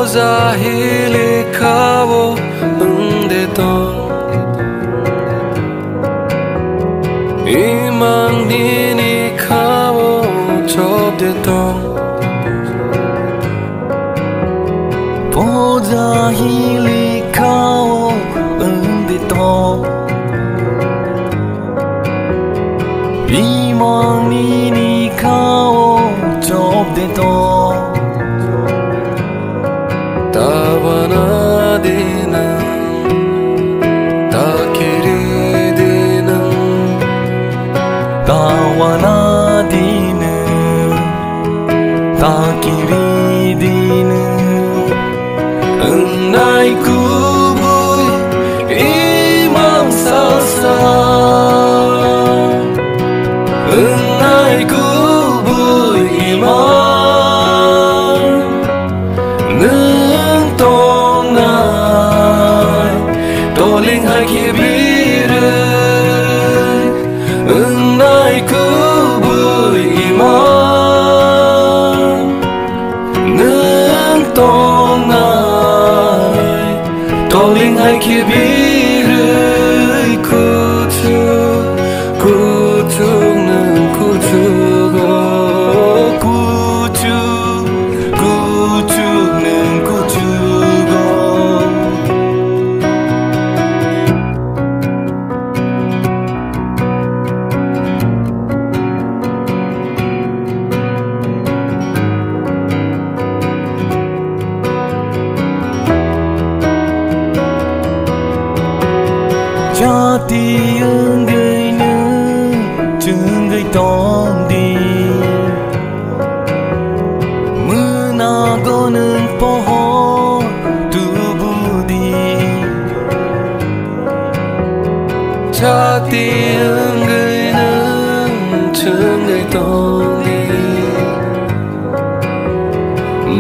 Zahili kawo ende tong Imang nini kawo chop de tong Po Zahili kawo ende tong Imang nini kawo chop de tong Tawana dinang takiri dinang Tawana dinang takiri dinang Enai kubuy imang salsa Enai kubuy imang Toling hai kibire Enai kubuy iman Neng tong nai Toling hai kibire Kucuk neng kucuk Kucuk neng kucuk Jati yang gây nữ chừng gây tóm đi mưa na có nên po ho tu bu đi Jati yang gây nữ chừng gây tóm đi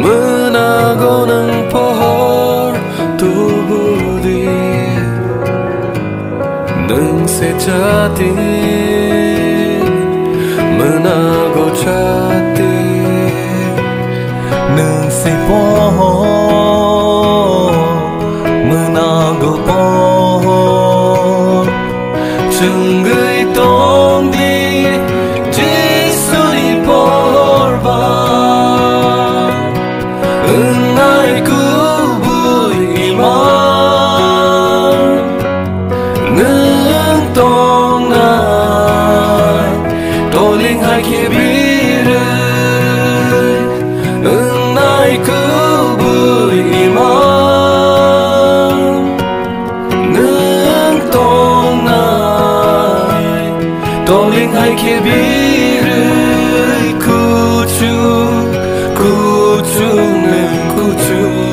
Mưa na có nên po ho tu bu đi Nâng sẽ jati Menago jati nâng sẽ po menago po Chừng gây tông đi Jisu đi porva Enai kubuy iman Nâng tong nai Toling hai kibire Enai kubuy iman Nâng tong nai Toling hai kibire Kucuk neng kucuk